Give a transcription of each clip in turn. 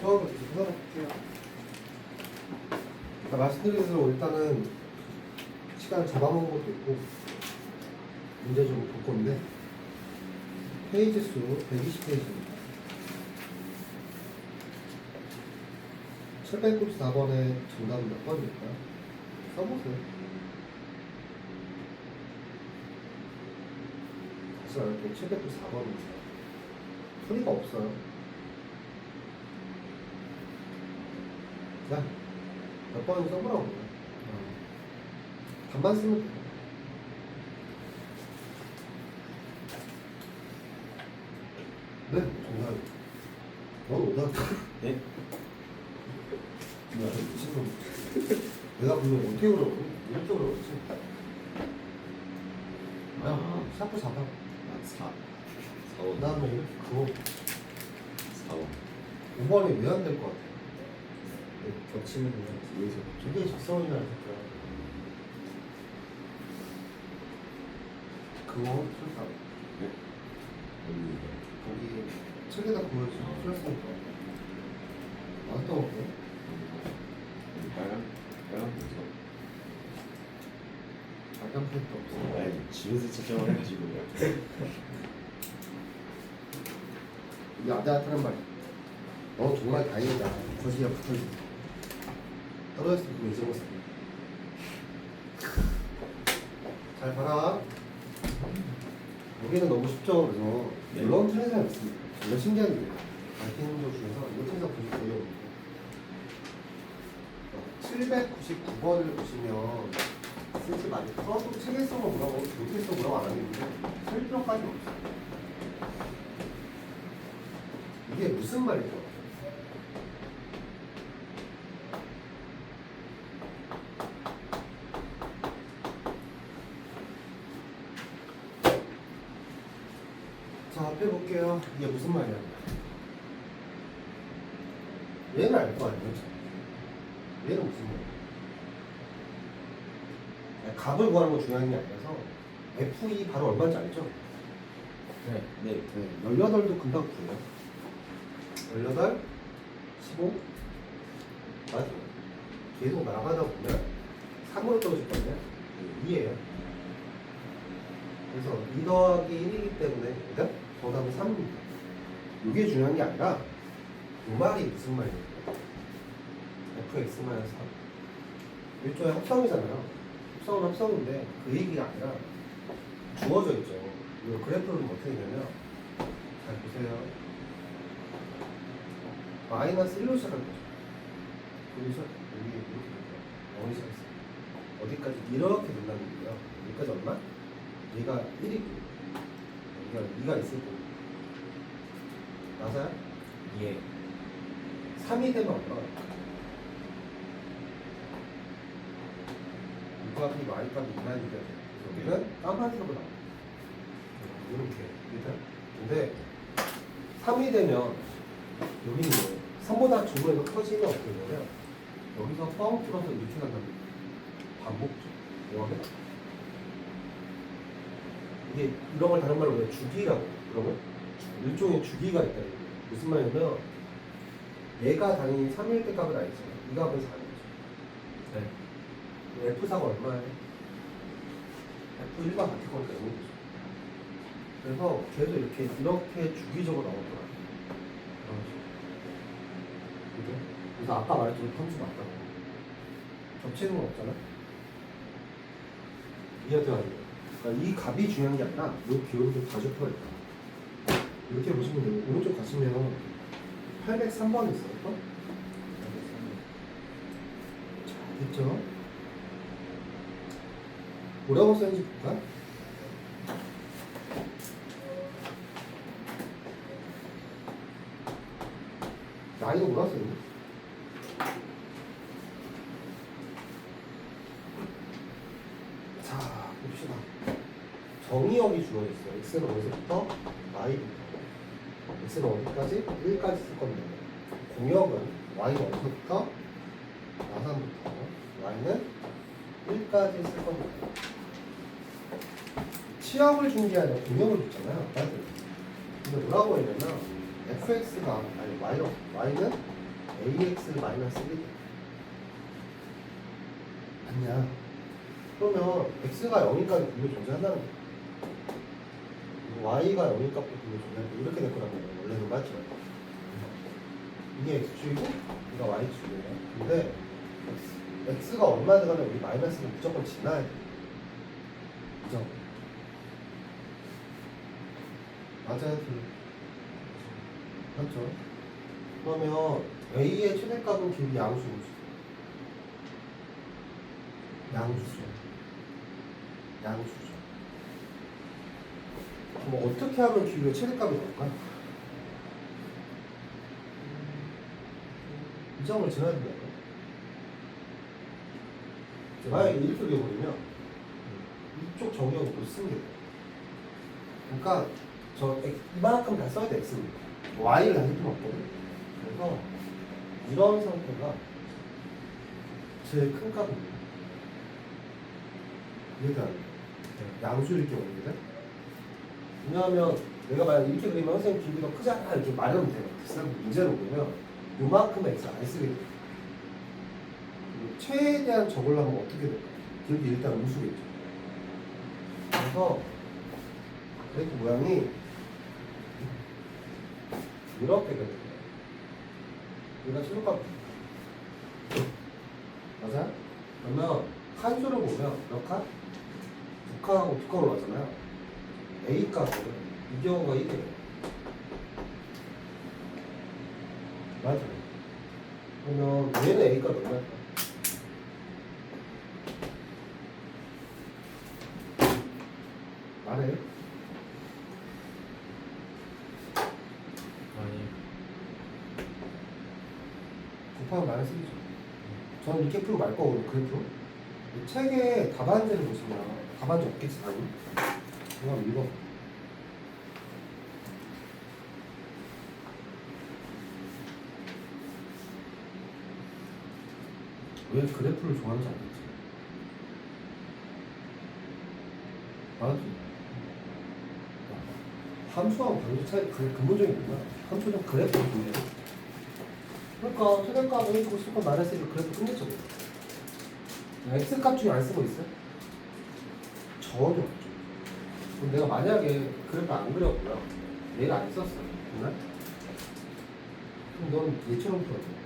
수업을 계속 해볼게요. 말씀드린 대로 일단은 시간 잡아먹은 것도 있고 문제 좀 볼 건데 페이지 수 120페이지입니다. 794번의 정답은 몇 번일까요? 써보세요. 다시 말할게요. 794번입니다. 풀이가 없어요. 그냥 몇 번을 써보라고 그래요. 답만 쓰면 돼요. 네, 정말 넌 오다. 네? 뭐야, 미친놈. 내가 분명 어떻게 그러고 이렇게 그러겠지. 아, 샤프 잡아. 4번. 그 다음에 이렇게 그거 4번. 5번이 왜 안 될 것 같아? 겹치면 그냥 뒤에서. 저게 직선이냐, 진짜. 그거 풀까? 네? 거기 책에다 보여줘. 풀었으니까. 나왔던 거 같아. 빨간 펜서. 빨간 펜도 없어. 아니, 집에서 채점을 해가지고. 이게 아다하는 말. 너 정말 다행이다. 거시기가 붙어있어. 떨어졌을 때 이제 못쓰 잘 봐라. 여기는 너무 쉽죠. 그래서 네. 물론 틀린 사람 있습니다. 정말 신기한 일이에요. 밝힌 적 중에서 이거 틀린 사람 보실 거예요. 799번을 보시면 쓰지 말고 써도 책에 써서 뭐라고 어떻게 써 뭐라고 안 하겠는데 쓸 필요까지 없어요. 이게 무슨 말이죠? 자, 앞에 볼게요. 이게 무슨 말이야? 얘는 알 거 아니에요? 얘는 무슨 말이야? 값을 구하는 거 중요한 게 아니라서 F2 바로 얼마인지 알죠? 네. 네. 18도 금방 구해요. 18, 15 맞아. 계속 나가다 보면 3으로 떨어질 건데 2예요. 그래서 2 더하기 1이기 때문에 일단 정답은 3입니다. 이게 중요한 게 아니라 이 말이 무슨 말이에요? fx-3 일종의 합성이잖아요. 합성은 합성인데 그 얘기가 아니라 주어져 있죠. 이 그래프는 어떻게 되냐면 잘 보세요. 마이너스 1로 시작할 거죠. 여기서 여기 이렇게 됩니다. 어느 시작했어요? 어디까지 이렇게 된다는 얘기예요. 여기까지 얼마? 얘가 1이고 여기가 2가 있을 거고 맞아요? 예. 3이 되면 얼마가? 이 값이 y 값이 2만 이게 여기는 까마귀로 나와요. 이렇게 그죠? 근데 3이 되면 여기는 3보다 중간에서 커지면 어떻게 되냐면 여기서 뻥 뚫어서 이렇게 간다는 반복죠. 뭐하면 이게 이런 걸 다른 말로 왜 주기라고 그러면 일종의 주기가 있다. 무슨 말이냐면 얘가 당연히 3일 때 값은 아니지만 이 값은 4이죠. 네. F4가 얼마예요? F1과 같은 거니까 0이죠. 그래서 계속 이렇게 주기적으로 나올 거야. 그죠? 그래서 아까 말했던 펌수 맞다고. 겹치는 건 없잖아. 이해가 안 돼요. 그러니까 이 값이 중요한 게 아니라 이 기울기를 가져펴야 돼. 이렇게 보시면 되고 오른쪽 가시면 803번 있어요. 자, 됐죠? 뭐라고 써있는지 볼까? 나이도 뭐라고 써있니? 자, 봅시다. 정의역이 주어져 있어요. x는 어디서부터? y부터. x는 어디까지? 1까지 쓸 건데 공역은 y는 어디서부터? 나산부터 y는 1까지 쓸 겁니다. 치역을 준 게 아니라 공역을 줬잖아요. 근데 뭐라고 했냐면 fx가 아니 y는 ax 마이너스 1이 돼. 맞냐? 그러면 x가 0일까지 분류 존재한다는 거야. y가 0일까지 분류 존재한다. 이렇게 될 거란 말이야. 원래는 맞죠? 이게 x축이고 이가 y축이에요. 근데 x가 얼마 들어가면 우리 마이너스는 무조건 지나야 돼. 그죠? 맞아요? 맞죠? 그러면 a의 최대값은 기울기 양수죠. 양수죠. 그럼 어떻게 하면 기울기의 최대값이 나올까? 이 점을 지나야 된다고. 만약에 이렇게 그려버리면 이쪽 정의역을 못 쓰게 돼요. 그러니까 이만큼 다 써야 돼. x는 y를 다 할 필요 없거든. 그래서 이런 상태가 제일 큰 값입니다. 이해가 안 돼. 양수일 경우인데. 왜냐하면 내가 만약 이렇게 그리면 선생님 기울기가 크잖아 이렇게 말하면 돼요. 문제로 보면 요만큼 x 안 쓰게 돼. 최대한 적으려면 어떻게 될까? 기울기 일단 음수겠죠. 그래서 그래프 모양이 이렇게 되는 거예요. 얘가 최소값 맞아? 그러면 칸수를 보면 몇 칸? 2칸하고 2칸으로 가잖아요. A 값은 이 경우가 1이에요. 맞아요. 그러면 얘는 A 값 얼마일까? 말해. 아니. 곱하면 마이너스 1이죠. 저는 이렇게 풀고 말 거거든요. 그래프. 책에 답안지를 보시면 답안지 없겠지 당연히. 이거 한번 읽어. 왜 그래프를 좋아하는지 알겠지? 알았지? 함수하고 방수 차이 그게 근본적인 거야. 함수는 그래프를 보내. 그러니까 최대값 A고 수값 마이너스 1을 그래프 끝냈죠. X값 중에 안 쓰고 있어요? 전혀 없죠. 그럼 내가 만약에 그래프 안 그렸고요. 얘를 안 썼어. 정말? 그럼 넌 얘처럼 풀어줘.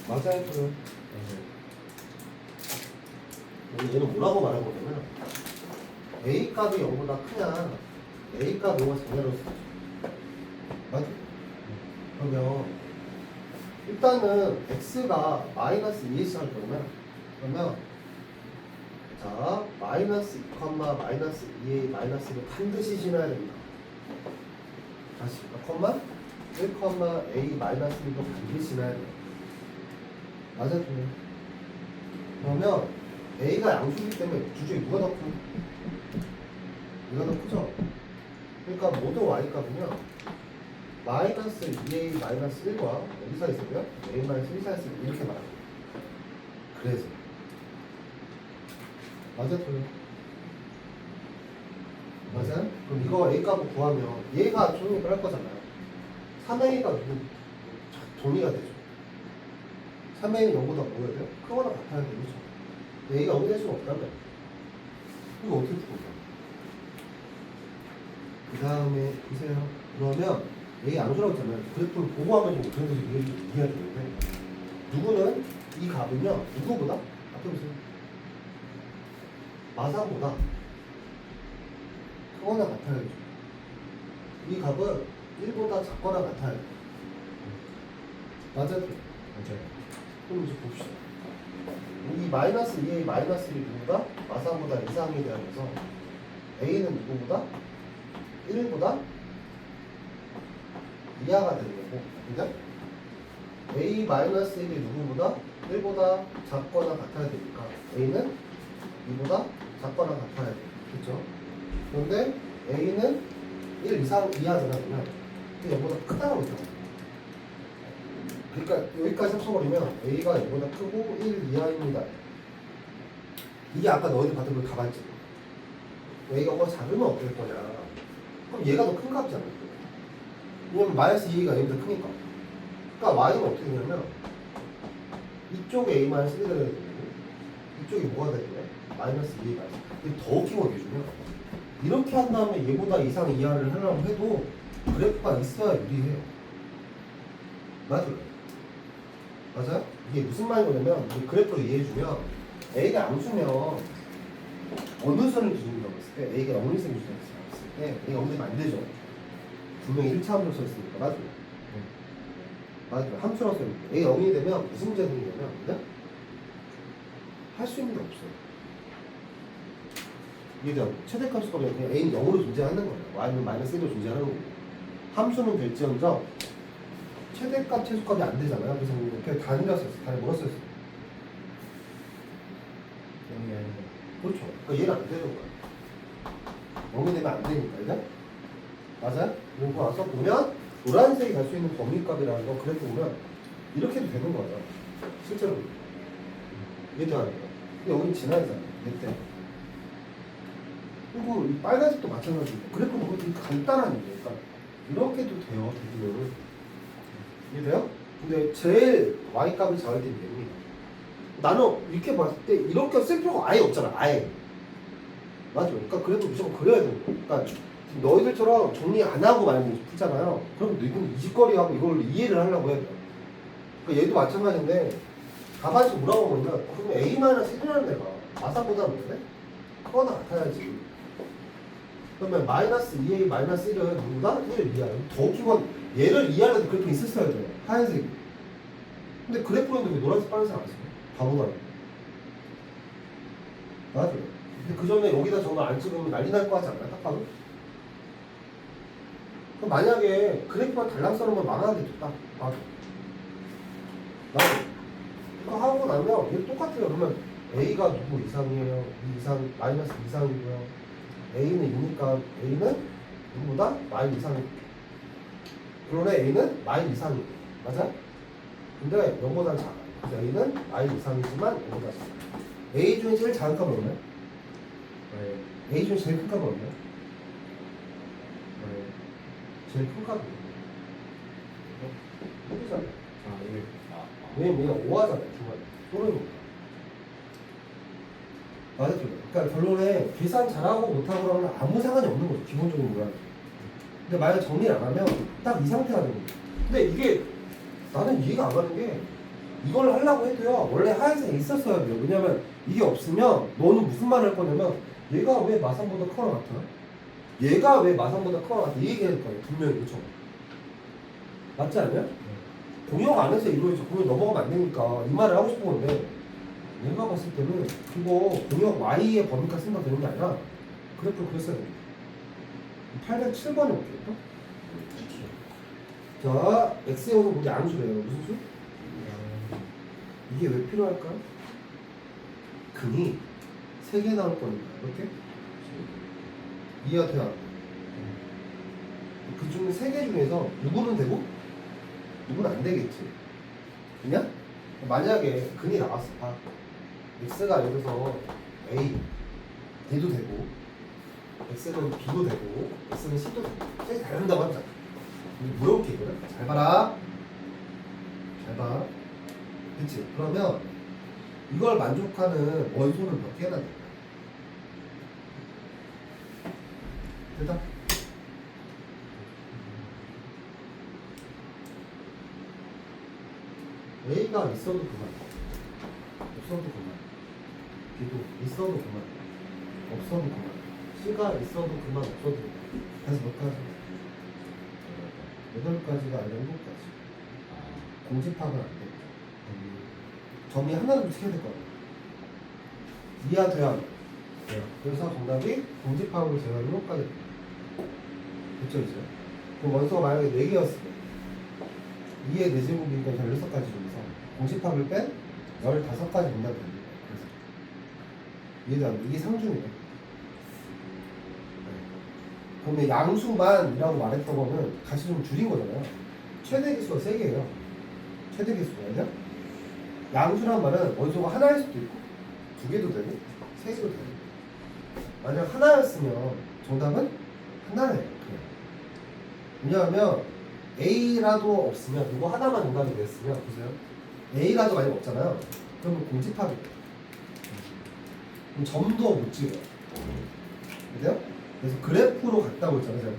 맞아요, 그럼. 얘는 뭐라고 말한 거냐면 A 값이 0보다 크냐 A 값 0을 상대로 쓰죠. 맞지? 그러면 일단은 X가 마이너스 2에 할 거면 그러면 자 마이너스 2, 마이너스 2의 마이너스를 반드시 지나야 됩니다. 다시 컴마 1, A 마이너스 1도 반드시 지나야 돼요. 맞아요? 그러면 A가 양수이기 때문에 주중에 누가 더 큰? 얘가 더 크죠? 그러니까 모든 Y값은요 마이너스 2A 마이너스 1과 어디 사이있어요? A 마이너스 1 사이있어요. 이렇게 말합니다. 그래서 맞아요? 맞아요? 그럼 이거 A 값을 구하면 얘가 종립을 할 거잖아요. 3A가 누구? 동의가 되죠. 3A는 0보다 뭐야 돼요? 크거나 같아야 되죠. A가 0이 될 수가 없다면 이거 어떻게 풀 거야? 그 다음에 보세요. 그러면 A 양수라고 했잖아요. 그래프를 보고 하면 좀 어떻게 이해가 되는데 누구는 이 값은요 누구보다? 앞에 보세요. 마사보다 크거나 같아야 되죠. 이 값은 1보다 작거나 같아야 돼요. 맞아요? 맞아요. 그럼 이제 봅시다. 이 마이너스 2A 마이너스 1이 누구보다? 마사보다 이상이 되면서 A는 누구보다? 1보다 이하가 되는 거고, 그죠? A 마이너스 1이 누구보다? 1보다 작거나 같아야 되니까 A는 2보다 작거나 같아야 돼. 그렇죠? 그런데 A는 1 이상 이하잖아. 그러면 0보다 크다고 했잖아. 그러니까 여기까지 합쳐버리면 A가 0보다 크고 1 이하입니다. 이게 아까 너희들 받은 걸 답안지. A가 뭐 작으면 어떻게 될 거냐. 그럼 얘가 더 큰 값이잖아. 왜냐면 마이너스 2a가 a보다 크니까. 그러니까 y는 어떻게 되냐면 이쪽에 a 마이너스 1이 되는 거고 이쪽이 뭐가 되는 거야? 마이너스 2a 마이너스. 근데 더 웃긴 건 해주면 이렇게 한 다음에 얘보다 이상 이하를 하려고 해도 그래프가 있어야 유리해요. 맞아요? 맞아요? 이게 무슨 말이냐면 우리 그래프를 이해해주면 a가 암수면 어느 선을 기준으로 했을 때 a가 0을 기준으로 했을 때 a가 0되면 안 되죠. 분명히 1차 함수로 썼으니까 맞아요? 맞아요. 함수라서 a 0이 되면 무슨 문제가 생기냐면 그냥 할 수 있는 게 없어요. 이해돼요? 최대값수가 그냥 a는 0으로 존재하는 거예요. y는 마이너스 1로 존재하는 거고 함수는 될지언정 최대값, 최소값이 안 되잖아요. 그래서 이렇게 단위라 썼어요. 단위 뭐라 썼어요? 0이 아니고. 그렇죠. 그러니까 얘는 안 되는 거야. 0이 되면 안 되니까, 이제? 맞아요? 그리고 와서 보면 노란색이 갈 수 있는 범위값이라는 거 그래프 보면 이렇게도 되는 거예요. 실제로. 이해돼요? 안 돼요? 근데 여긴 지나잖아요. 얘 때. 그리고 이 빨간색도 마찬가지고 그래프는 그것도 간단한 일이에요. 그러니까 이렇게도 돼요. 대부분. 이해돼요? 근데 제일 y값이 작을 때는 얘입니다. 나는 이렇게 봤을 때 이렇게 쓸 필요가 아예 없잖아. 아예. 맞죠? 그러니까 그래도 무조건 그려야 되는 거야. 그러니까 지금 너희들처럼 정리 안 하고 말고 풀잖아요. 그럼 너희는 이짓거리하고 이걸 이해를 하려고 해야 돼. 그러니까 얘도 마찬가지인데 가만히 뭐라고 보면 그러면 A-1이라는 애가 마사보다 뭐래? 그거나 같아야지. 그러면 마이너스 2A 마이너스 1은 누구다? 1을 이하야. 더 웃긴 건 얘를 이해하려도 그래프 있었어야 돼요. 하얀색이. 근데 그래프는 왜 노란색 빨간색 안 써요? 바보가. 맞아요. 근데 그 전에 여기다 정말 안 찍으면 난리 날 거 같지 않나요? 딱 봐도? 그럼 만약에 그래프가 달랑서는면 망하겠죠. 딱 봐도. 맞아요. 이거 하고 나면 얘 똑같아요. 그러면 A가 누구 이상이에요? 2 이상, 마이너스 이상이고요. A는 2니까 A는 누구보다 마이 이상이고. 그러네 A는 마이 이상이고. 맞아? 근데 0보다 작아. 그래서 A는 마이 이상이지만 0보다 작아. A 중에 제일 작은 값은 얼마야? A 중에 제일 큰 값은 얼마야? 제일 큰 값은 얼마야? 1이잖아. 왜냐면 5하잖아요. 중간에. 또는 맞았죠. 그러니까 결론에 계산 잘하고 못하고랑은 아무 상관이 없는 거죠. 기본적인 모양. 근데 만약 정리 안 하면 딱 이 상태가 되는 거죠. 근데 이게 나는 이해가 안 가는 게 이걸 하려고 해도요. 원래 하얀색이 있었어야 돼요. 왜냐면 이게 없으면 너는 무슨 말을 할 거냐면 얘가 왜 마산보다 커나 같아? 얘가 왜 마산보다 커나 같아? 이 얘기할 거예요. 분명히. 그렇죠? 맞지 않냐? 공역 안에서 이루어져. 공역 넘어가면 안 되니까 이 말을 하고 싶은 건데 내가 봤을 때는 그거 공역 Y의 범위값 생각되는 게 아니라 그래프를 그랬어야 돼. 807번에 어떻게 자, X의 호는 우리 암수래요. 무슨 수? 이게 왜 필요할까요? 근이 3개 나올 거니까. 이렇게? 이해가 돼요? 그 중에 3개 중에서 누구는 되고 누구는 안 되겠지. 그냥? 만약에 근이 나왔어. 봐. X가 예를 들어서 A, D도 되고 X는 B도 되고 X는 C도 되고 셋이 다른다고 하자. 무역기 이거는 잘 봐라. 잘 봐. 그치? 그러면 이걸 만족하는 원소는 몇 개나 될까? 됐다? A가 있어도 그만, 없어도 그만. B도 있어도 그만, 없어도 그만. C가 있어도 그만, 없어도 그만. 그래서 몇 가지? 8가지가 아니라 7가지. 공집합은 안 돼. 점이 하나를 지켜야 될 거야. 이해가 돼야 안 돼. 그래서 정답이 공집합으로 제가 7가지. 그쵸, 이제? 그럼 원소가 만약에 4개였으면 2의 4제곱이니까 16가지 중에서 공집합을 뺀 15가지 정답이 됩니다. 그래서 이해가 안 돼. 이게 상중이네. 그러면 양수만이라고 말했던 거는 같이 좀 줄인 거잖아요. 최대 개수가 3개예요. 최대 개수가 아니야? 양수란 말은 원소가 하나일 수도 있고 2개도 되고 3개도 되고. 만약 하나였으면 정답은 하나예요. 왜냐하면 A라도 없으면 이거 하나만 정답이 됐으면 보세요. A라도 만약 없잖아요. 그러면 공집합이 돼요. 그럼 점도 못 찍어요. 그래요? 그래서 그래프로 갔다고 했잖아요. 제가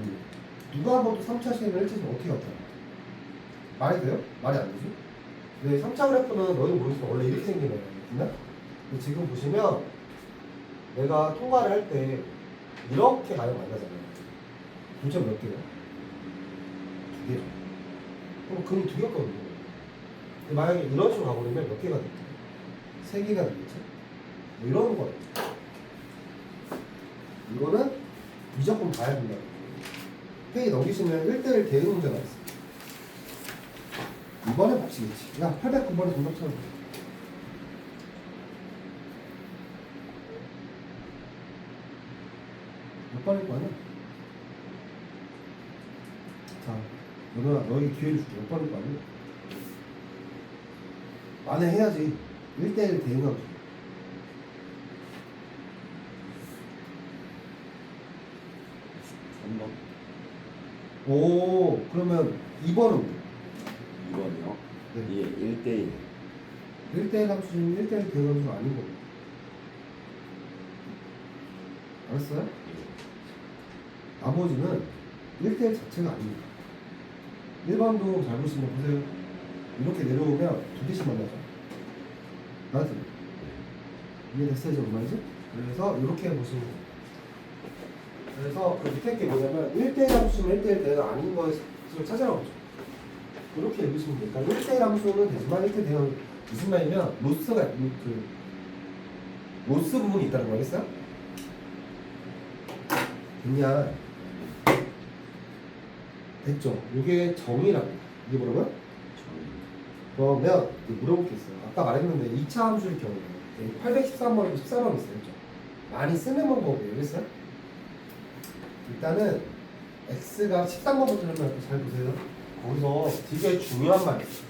누가 봐도 3차 시행을 1차 시행 어떻게 갔다 말이 돼요? 말이 안 되지? 근데 3차 그래프는 너희 모르겠지만 원래 이렇게 생긴 거예요. 근데 지금 보시면 내가 통과를 할 때 이렇게 가요 만나잖아요. 도대체 몇 개요? 2개죠. 그럼 근이 2개였거든요. 근데 만약에 이런 식으로 가버리면 몇 개가 됐죠? 3개가 되겠죠? 뭐 이런 거예요. 이거는 무조건 봐야 된다. 페이 넘기시면 1대1 대응 문제가 있어. 이번에 맞히겠지. 야, 809번에 정답 찾아봐. 몇 번일 거 아니야? 자, 연우야, 너에게 기회를 줄게. 몇 번일 거 아니야? 만회해야지. 1대1 대응하고. 3번. 오, 그러면 2번은 2번이요. 네. 이게 1대1. 1대1 함수는 1대1 대응 함수가 아닌 거고. 알았어요? 나머지는 1대1 자체가 아닙니다. 1번도 잘 보시면 보세요. 이렇게 내려오면 2개씩 만나죠. 맞지? 이해됐어요? 이제 뭔 말이지? 그래서 이렇게 보시면 돼요. 그래서 그 밑에 게 뭐냐면 1대1 함수는 1대1 대응 아닌 것을 찾아라고 하죠. 이렇게 읽으시면 돼요. 그러니까 1대1 함수는 되지만 1대1 대응 무슨 말이냐면 로스가 로스 부분이 있다는 거 알겠어요? 됐냐? 됐죠? 이게 정의랍니다. 이게 뭐라고요? 그러면 물어볼 게 있어요. 아까 말했는데 2차 함수일 경우에 813번이고 14번 있어요. 그렇죠? 많이 쓰는 방법이에요. 알겠어요? 일단은 x가 13번부터 설명할게요. 잘 보세요. 거기서 되게 중요한 말이 있어요.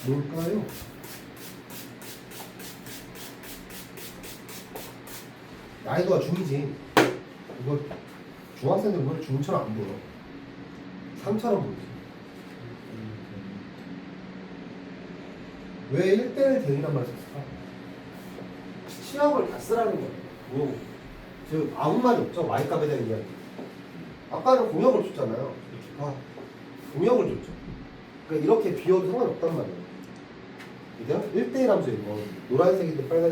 뭘까요? 나이도가 중이지. 이거 중학생들 보면 중처럼 안 보여. 3처럼 보이지. 왜 1대1 대응이란 말을 썼을까? 시험을 다 쓰라는 거예요. 뭐, 즉 아무 말이 없죠. y값에 대한 이야기. 아까는 공역을 줬잖아요. 아, 공역을 줬죠. 그러니까 이렇게 비워도 상관없단 말이에요. 그죠? 1대1 함수예요. 뭐 노란색이든 빨간색